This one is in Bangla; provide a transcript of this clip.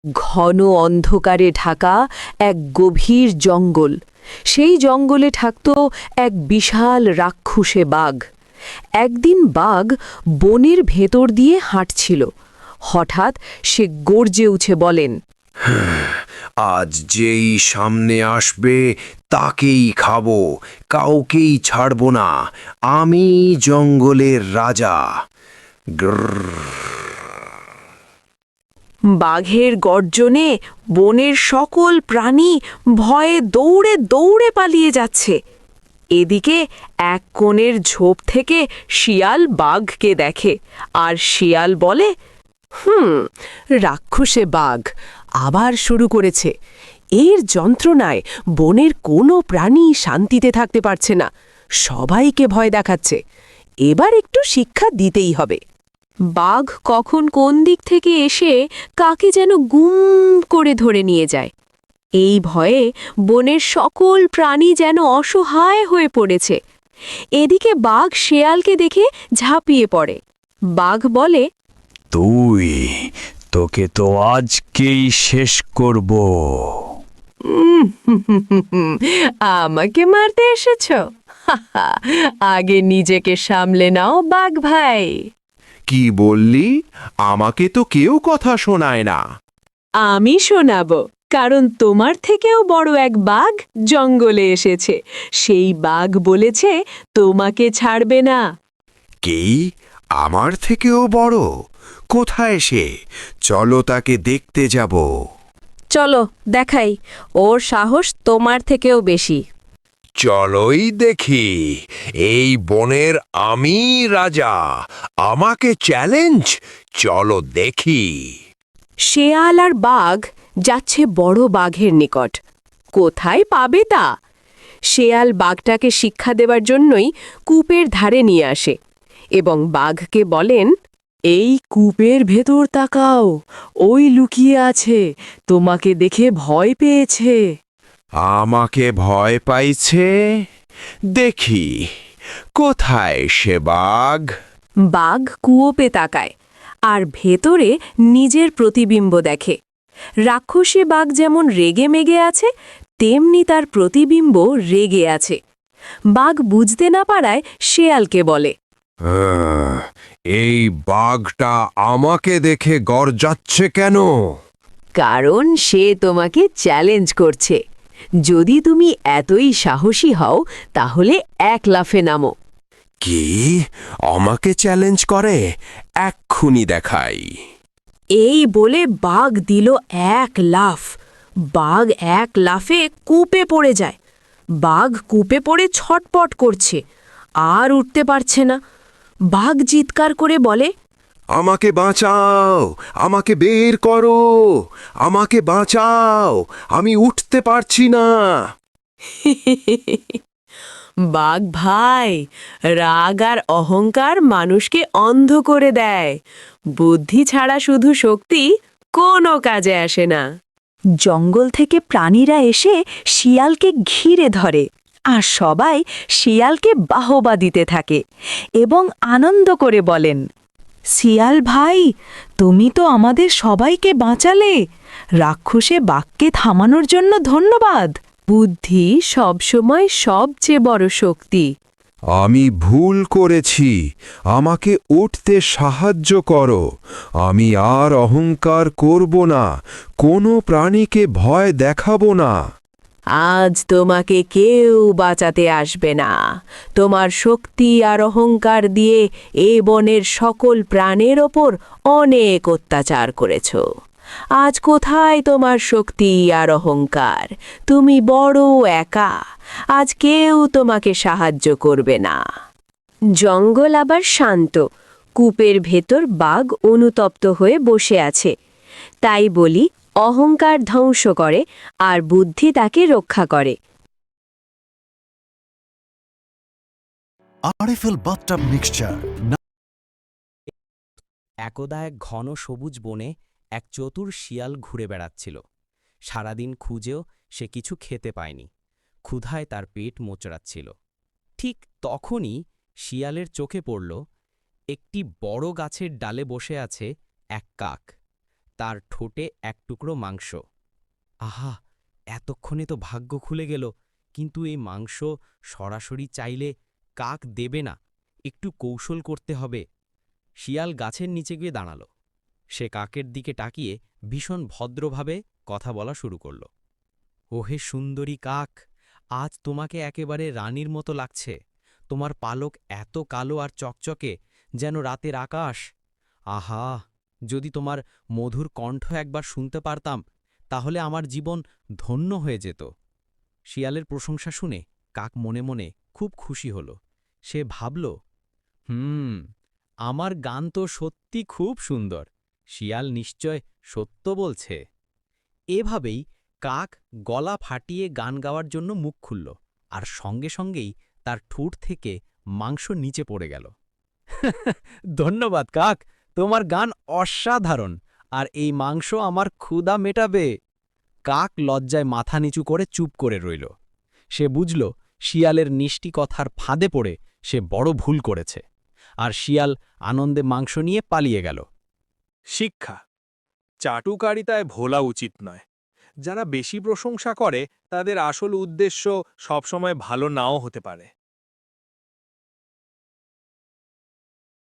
ঘন অন্ধকারে ঢাকা এক গভীর জঙ্গল। সেই জঙ্গলে থাকত এক বিশাল রাক্ষসে বাঘ। একদিন বাঘ বনের ভেতর দিয়ে হাঁটছিল। হঠাৎ সে গর্জে উঠে বলেন, আজ যেই সামনে আসবে তাকেই খাবো, কাউকেই ছাড়ব না। আমি জঙ্গলের রাজা। বাঘের গর্জনে বনের সকল প্রাণী ভয়ে দৌড়ে দৌড়ে পালিয়ে যাচ্ছে। এদিকে এক কোণের ঝোপ থেকে শিয়াল বাঘকে দেখে, আর শিয়াল বলে, রাক্ষসে বাঘ আবার শুরু করেছে। এর যন্ত্রণায় বনের কোনো প্রাণী শান্তিতে থাকতে পারছে না, সবাইকে ভয় দেখাচ্ছে। এবার একটু শিক্ষা দিতেই হবে। বাঘ কখন কোন দিক থেকে এসে কাকে যেন গুম করে ধরে নিয়ে যায়। এই ভয়ে বনের সকল প্রাণী যেন অসহায় হয়ে পড়েছে। এদিকে বাঘ শেয়ালকে দেখে ঝাঁপিয়ে পড়ে। বাঘ বলে, তোকে তো আজকেই শেষ করব। আমাকে মারতে এসেছ? আগে নিজেকে সামলে নাও বাঘ ভাই। কি বললি? আমাকে তো কেউ কথা শোনায় না। আমি শোনাবো, কারণ তোমার থেকেও বড় এক বাঘ জঙ্গলে এসেছে। সেই বাঘ বলেছে তোমাকে ছাড়বে না। কি? আমার থেকেও বড়? কোথায় সে? চলো তাকে দেখতে যাব। চলো দেখাই, ওর সাহস তোমার থেকেও বেশি। চলোই দেখি। এই বনের আমি রাজা, আমাকে চ্যালেঞ্জ? চলো দেখি। শেয়াল আর বাঘ যাচ্ছে বড় বাঘের নিকট। কোথায় পাবে তা? শেয়াল বাঘটাকে শিক্ষা দেবার জন্যই কূপের ধারে নিয়ে আসে এবং বাঘকে বলেন, এই কূপের ভেতর তাকাও, ওই লুকিয়ে আছে, তোমাকে দেখে ভয় পেয়েছে। আমাকে ভয় পাইছে? দেখি কোথায় সে বাঘ। বাঘ কুয়োপে তাকায় আর ভেতরে নিজের প্রতিবিম্ব দেখে। রাক্ষসী বাঘ যেমন রেগে মেগে আছে, তেমনি তার প্রতিবিম্ব রেগে আছে। বাঘ বুঝতে না পারায় শেয়ালকে বলে, এই বাঘটা আমাকে দেখে গর্জাচ্ছে কেন? কারণ সে তোমাকে চ্যালেঞ্জ করছে। যদি তুমি এতই সাহসী হও তাহলে এক লাফে নামো। কি? আমাকে চ্যালেঞ্জ করে? এক্ষুনি দেখাই। এই বলে বাঘ দিল এক লাফ। বাঘ এক লাফে কূপে পড়ে যায়। বাঘ কূপে পড়ে ছটপট করছে, আর উঠতে পারছে না। বাঘ চিৎকার করে বলে, আমাকে বাঁচাও, আমাকে বের করো, আমাকে বাঁচাও, আমি উঠতে পারছি না। বাঘ ভাই, রাগ আর অহংকার মানুষকে অন্ধ করে দেয়। বুদ্ধি ছাড়া শুধু শক্তি কোনো কাজে আসে না। জঙ্গল থেকে প্রাণীরা এসে শিয়ালকে ঘিরে ধরে, আর সবাই শিয়ালকে বাহবা দিতে থাকে এবং আনন্দ করে বলেন, শিয়াল ভাই, তুমি তো আমাদের সবাইকে বাঁচালে। রাক্ষসে বাঘকে থামানোর জন্য ধন্যবাদ। বুদ্ধি সবসময় সবচেয়ে বড় শক্তি। আমি ভুল করেছি, আমাকে উঠতে সাহায্য করো। আমি আর অহংকার করব না, কোনো প্রাণীকে ভয় দেখাবো না। আজ তোমাকে কেউ বাঁচাতে আসবে না। তোমার শক্তি আর অহংকার দিয়ে এ বনের সকল প্রাণের ওপর অনেক অত্যাচার করেছ। আজ কোথায় তোমার শক্তি আর অহংকার? তুমি বড় একা, আজ কেউ তোমাকে সাহায্য করবে না। জঙ্গল আবার শান্ত। কূপের ভেতর বাঘ অনুতপ্ত হয়ে বসে আছে। তাই বলি, অহংকার ধ্বংস করে আর বুদ্ধি তাকে রক্ষা করে। RFL bathtub mixture. একদা এক ঘন সবুজ বনে এক চতুর শিয়াল ঘুরে বেড়াচ্ছিল। সারাদিন খুঁজেও সে কিছু খেতে পায়নি। ক্ষুধায় তার পেট মোচড়াচ্ছিল। ঠিক তখনই শিয়ালের চোখে পড়ল একটি বড় গাছের ডালে বসে আছে এক কাক। তার ঠোঁটে এক টুকরো মাংস। আহা, এতক্ষণে তো ভাগ্য খুলে গেল, কিন্তু এই মাংস সরাসরি চাইলে কাক দেবে না, একটু কৌশল করতে হবে। শিয়াল গাছের নিচে গিয়ে দাঁড়াল। সে কাকের দিকে তাকিয়ে ভীষণ ভদ্রভাবে কথা বলা শুরু করল। ওহে সুন্দরী কাক, আজ তোমাকে একেবারে রানীর মতো লাগছে। তোমার পালক এত কালো আর চকচকে, যেন রাতের আকাশ। আহা, যদি তোমার মধুর কণ্ঠ একবার শুনতে পারতাম, তাহলে আমার জীবন ধন্য হয়ে যেত। শিয়ালের প্রশংসা শুনে কাক মনে মনে খুব খুশি হল। সে ভাবল, আমার গান তো সত্যি খুব সুন্দর, শিয়াল নিশ্চয় সত্য বলছে। এভাবেই কাক গলা ফাটিয়ে গান গাওয়ার জন্য মুখ খুলল, আর সঙ্গে সঙ্গেই তার ঠোঁট থেকে মাংস নিচে পড়ে গেল। ধন্যবাদ কাক, তোমার গান অসাধারণ, আর এই মাংস আমার ক্ষুধা মেটাবে। কাক লজ্জায় মাথা নিচু করে চুপ করে রইল। সে বুঝল শিয়ালের মিষ্টি কথার ফাঁদে পড়ে সে বড় ভুল করেছে, আর শিয়াল আনন্দে মাংস নিয়ে পালিয়ে গেল। শিক্ষা: চাটুকারিতায় ভোলা উচিত নয়। যারা বেশি প্রশংসা করে তাদের আসল উদ্দেশ্য সবসময় ভালো নাও হতে পারে।